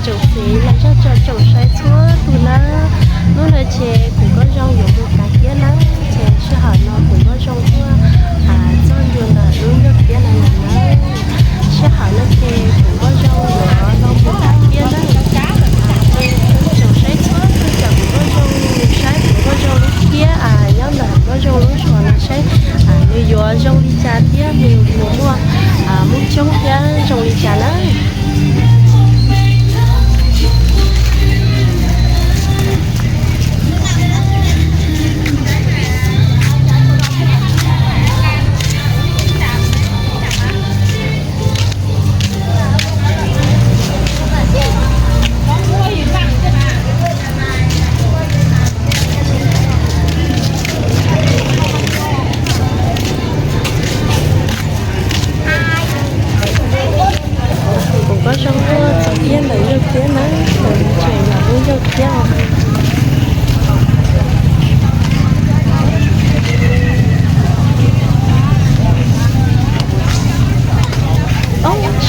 trồng xí là cho trồng sai chúa tụi nó là chè cũng có rong dùng một cái kia nó chè sẽ hỏi nó cũng có rong qua cho dùng là đúng được kia là nó sẽ hỏi nó chè cũng có rong nữa nó một cái kia nó trồng sai chúa tôi chẳng có rong sai cũng có rong kia nhóm là có rong lúc rồi nó sẽ như vừa rong đi trà kia mình mua muốn trồng kia rong đi trà nó có trong cái kia lấy được kia nó chuyển là muốn được kia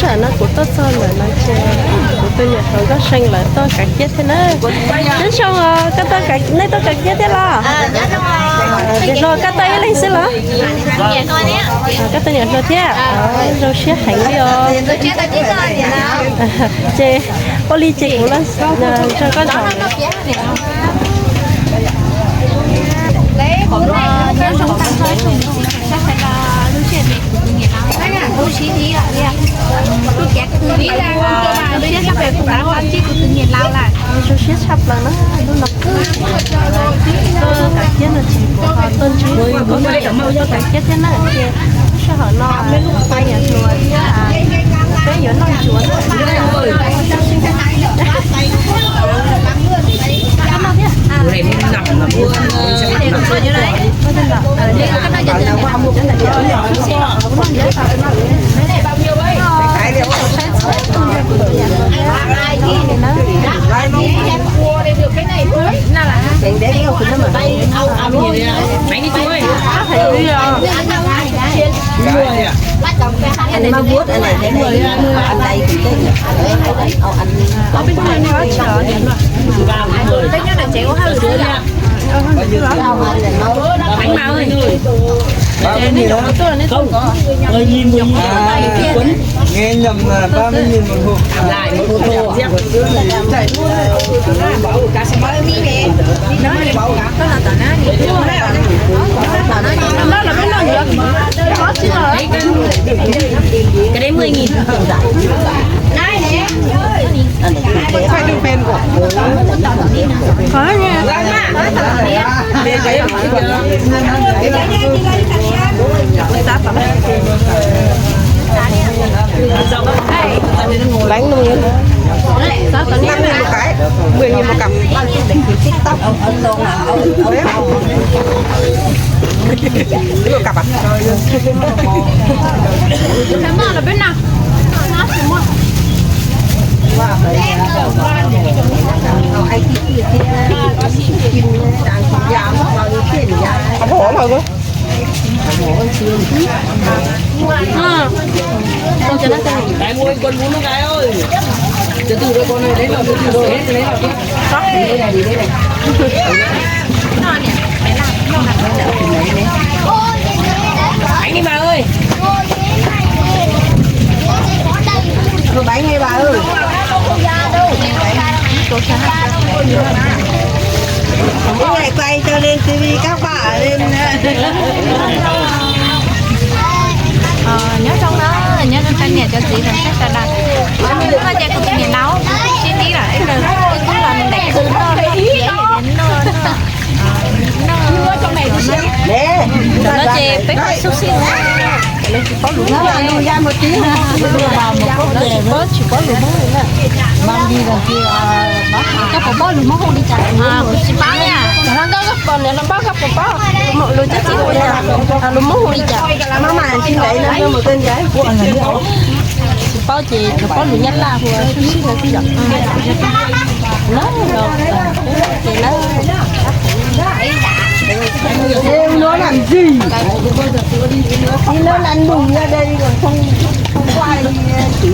sợ nó của tôi son là nó chơi của tôi nhà thằng có sinh là tôi cả chết thế nữa đến xong cái tôi cả nay tôi cả chết thế là rồi cái tay lên xí là cái tay nhận rồi thế rồi xếp hành đi rồi chị có ly chị cũng lên cho con chồng bố sĩ đi lại đi tôi kẹt từ đi ra tôi sẽ sắp về cũng đã ăn chứ tôi tự nhiên lao lại tôi sẽ sắp là nó lập tôi cả chết là chỉ của họ tên chứ có người mau cho cả chết thế này kia sao họ no tay nhà chùa cái giữa non chùa bữa này muốn nằm là mua rồi như này có tên là cái này giờ là mua cái này bao nhiêu ấy cái điều ai đi thì nó mua để được cái này thôi nào là để cái hộp nó mà tay ao gì bánh đi chú ơi anh mà vuốt anh này thế này anh đây cũng tên anh có bên ngoài nó chờ cái nhớ là chị có hai người bánh bao ơi không ơi nhìn nghe nhầm là 30.000 một hộp lại một hộp cá sẽ mới mi nè nó là bảo cá đó là tao nó là cái nào vậy có chứ rồi cái đấy 10.000 này nè phải đi bên của có nha bên cái bánh luôn nhá 5.000 một cái 10.000 một cặp TikTok ông Tôn là ông đưa cặp à cái món là bên nào nó chỉ mua không hổ mà cơ con cho nó tên cái mua con muốn cái ơi từ từ đôi con này đấy là từ từ đôi hết lấy nào chứ đây này đi đây này bánh đi bà ơi rồi bánh nghe bà ơi mỗi ngày quay cho lên TV các bạn lên nhớ trong đó nhớ trong căn nhà cho chị làm cách là nó cha của chị nấu chi tiết là cái rồi cũng là mình đặt từ nó dễ nó trong này nè nó chè bếp sushi có đủ nó là nuôi ra một tí đưa vào một cốc chè bớt chỉ có đủ món nữa mang đi đằng kia các bộ bó đủ món không đi chạy chị bán nha nó có gấp còn này nó bao gấp một mọi người chắc chị thôi nha nó muốn đi chợ má mà xin lấy nó cho một tên gái của anh là nữa bao chị nó có đủ nhất là vừa sushi là cái giật nó rồi thì nó làm gì thì nó lăn đùng ra đây còn không qua chỉ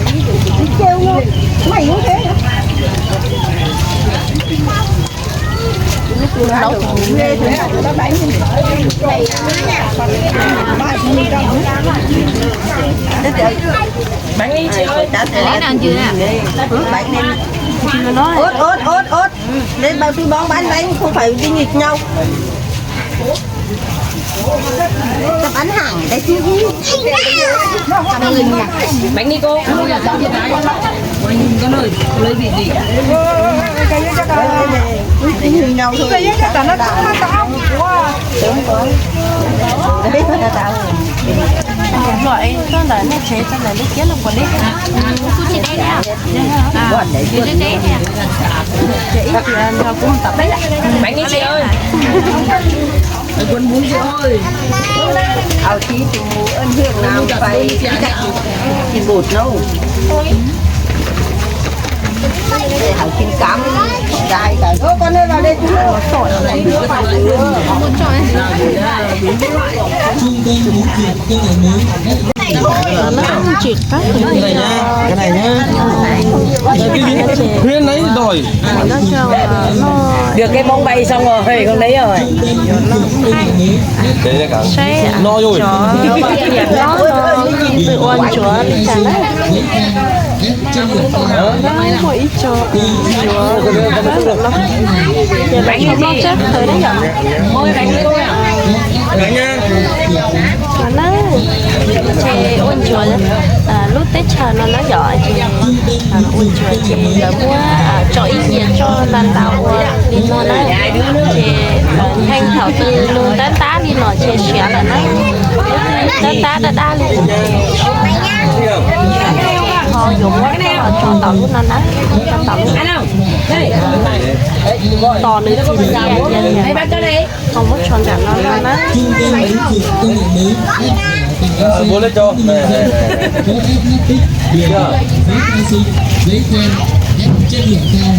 kêu luôn mày cũng thế nấu ghê thế nào nó đánh Bánh đi chị ơi. lấy nào chưa nè bánh nên ốt lên bao tôi bón bánh không phải đi nghịch nhau tập bánh hàng đấy chứ Bánh đi cô. Con ơi, lấy vị gì? đi nhau thôi cái nó gọi đó là nó chế cho là nó chế là còn đấy cô chị đây nè chị đây nè chế ít là nó cũng tập đấy Bánh đi chị ơi. Quân bún chị ơi. ao chí thì ơn hương nào phải chỉ bột đâu để hảo chín cám dài cả con ơi vào đây chú sỏi này nó chịt các cái này nhá khuyên đấy rồi nó cho nó Được cái bóng bay xong rồi, con đấy rồi. đấy là cả sẽ no rồi nó tự oan chúa chẳng đấy nó có ít cho chúa nó bánh nó chết tới đấy nhở Môi bánh đi cô ạ. đấy nhá nó chị ôn chúa lúc tết chờ nó giỏi thì ôn chúa chị là mua cho ít nhiệt cho lần đầu đi nó đấy chị thanh thảo từ luôn tán tá đi nó chị xé là nó tán tá đã đa luôn họ dùng quá họ cho tàu luôn nó nát cho tàu luôn tò nữa thì Đây bác cho đây. không mất tròn giảm nó nát bố lên cho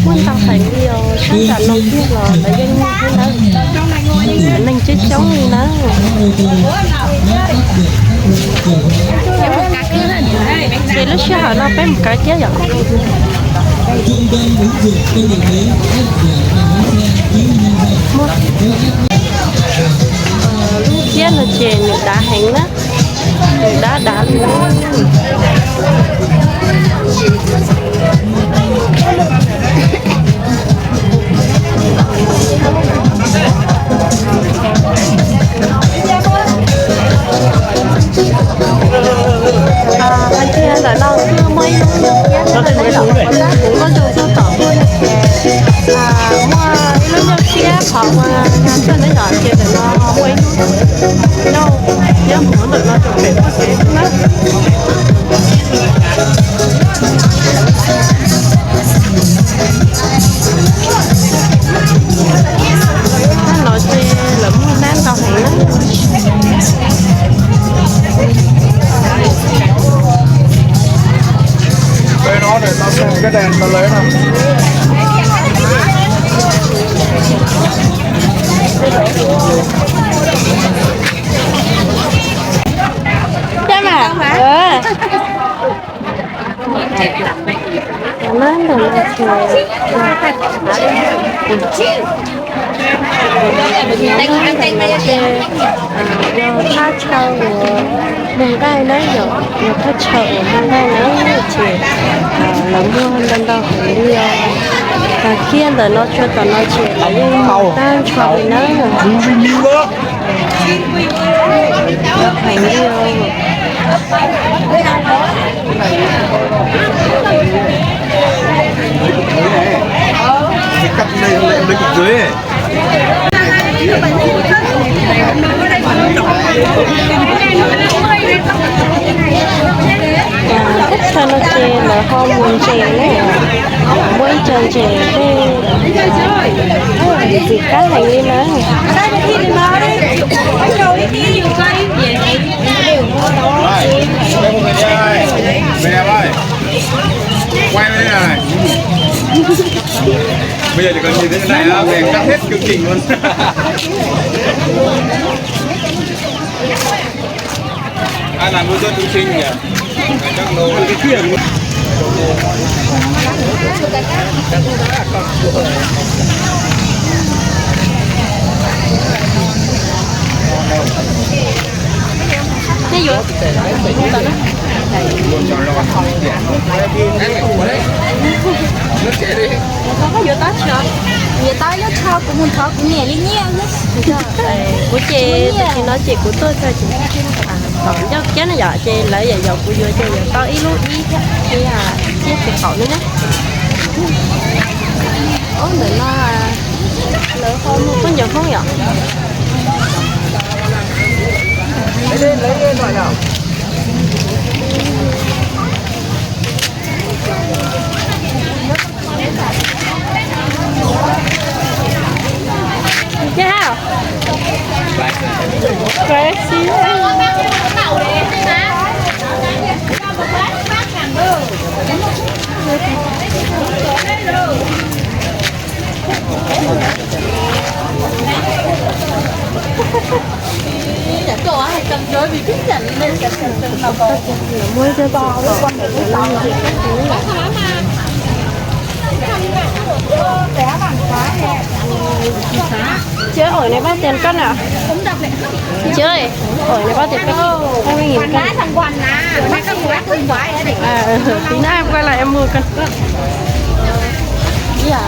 muốn tao phải nhiều sáng tạo nông nghiệp là dân thế đó nên chết chống đi đó chị lúc xưa họ nó phải một cái chết rồi lúc chết là chị những đá hành đó đá luôn bên kia là nó cứ mới nó thì mới cũng có dùng cho tỏ luôn mua nó nhập xe họ mà ngàn cho nó nhỏ kia để nó quay đâu nhớ muốn được nó chuẩn bị có thể mất nó nói xe lắm nán tao hành lắm đây nó để tao xem cái đèn tao lấy nào chắc mà nó là phát trâu mùng gai đấy rồi phát trâu mùng gai đấy chỉ là mua lần đầu phải đi và kia là nó cho tao nó chỉ là những đang trâu nó phải đi cái cắt này lấy cục dưới này thích cho nó chè là ho muốn chè này muốn chè chè thì gì cá hành đi nữa Mẹ ơi, quay bên đây này. Bây giờ chỉ cần nhìn thấy cái này về cắt hết cực trình luôn. Ai làm ngư dân tu sinh nhỉ? Chắc nấu cái kia luôn. Cái gì? Không cần đó. Con có vô tết chưa? Giờ tới nó cho cũng muốn thọ cũng nhẹ đi nhẹ Của chị thì nói chị của tôi thôi chị. Còn cho chế nó dọ chị lấy vậy dọ của vô chị giờ to ý luôn ý chị chế chị khẩu nữa nhé. Ố để nó lỡ không có nhiều không vậy? lấy lên rồi nào. Yeah. Crazy. Mới cho to với con để to rồi. Chứ ổi này bao tiền cân à? Chứ ơi, ổi này bao tiền cân? 20.000 cân. Tí nữa em quay lại em mua cân. Dạ,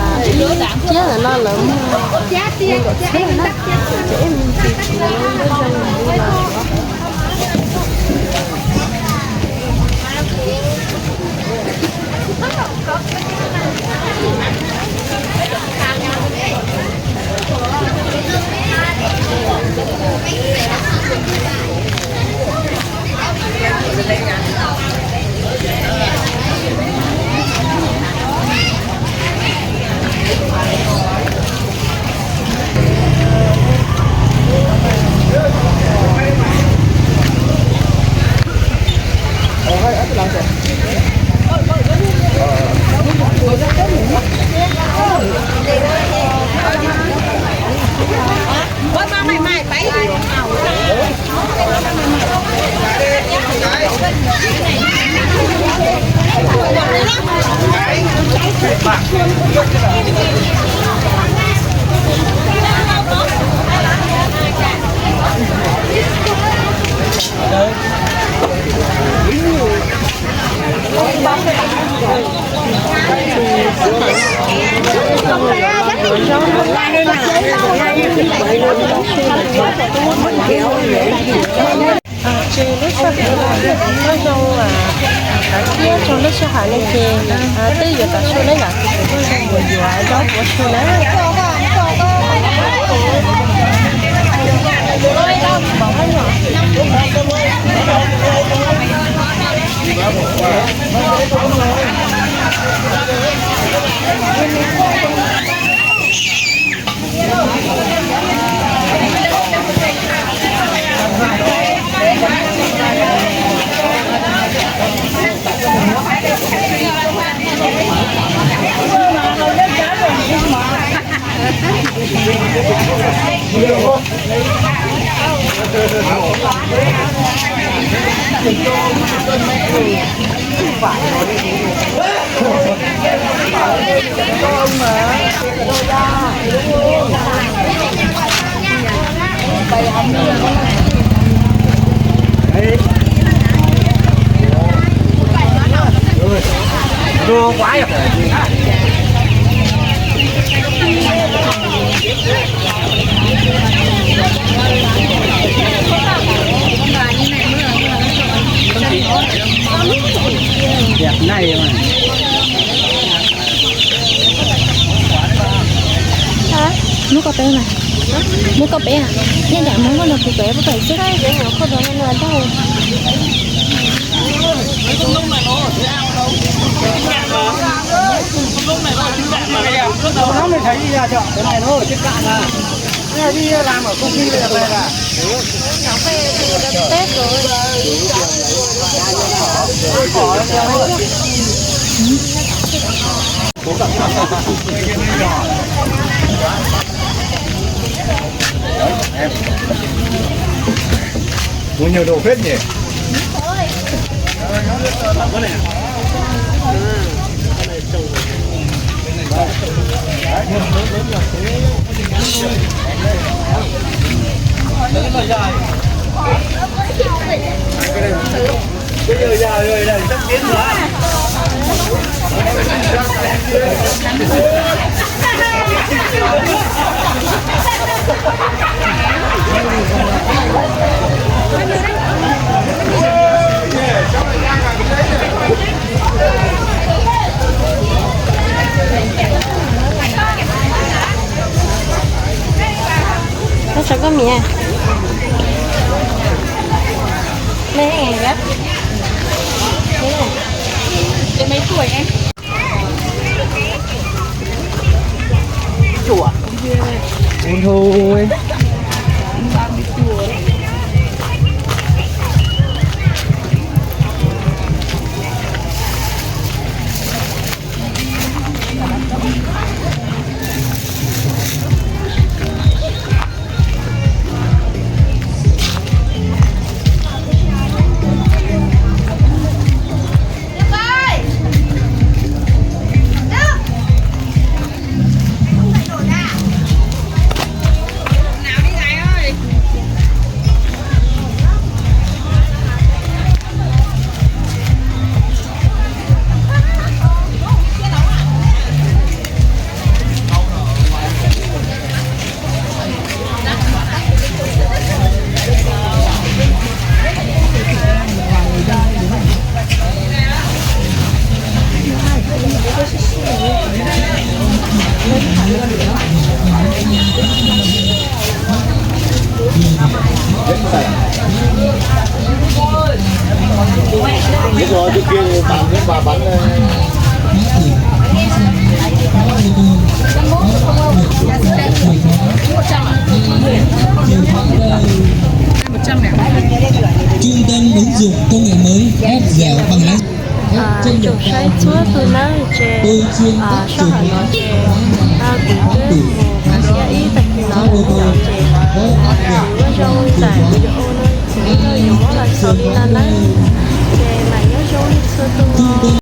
chứ là nó lớn. Chị lúc sau khi có dâu kia trong lúc sau hạ lên chị tư giờ cả số đấy là có dâu vừa vừa đó của số đấy. Đưa quá rồi. Đẹp này mà. hả? Muốn cà phê này. Muốn cà phê à? Nhân dạng muốn có được cà phê với phải chứ đấy, để nó không được nên là đâu. Nó mới thấy đi ra chợ cái này nó ở trên cạn à. Cái đi làm ở công ty bây giờ về à. Cà phê thì được Tết rồi. Mua nhiều đồ phết nhỉ? Đấy, rồi giờ rồi là sắp biến rồi. Nó sẽ có mía. Mấy ngày đó. Thế này. Đến mấy tuổi em? Chùa. Ôi thôi. Biết rồi, trước kia thì bạn với bà bắn Trung tâm ứng dụng công nghệ mới ép dẻo bằng lái chủ sai chúa từ nó chè sao hả nó chè cũng cái một cái ý tập nó chè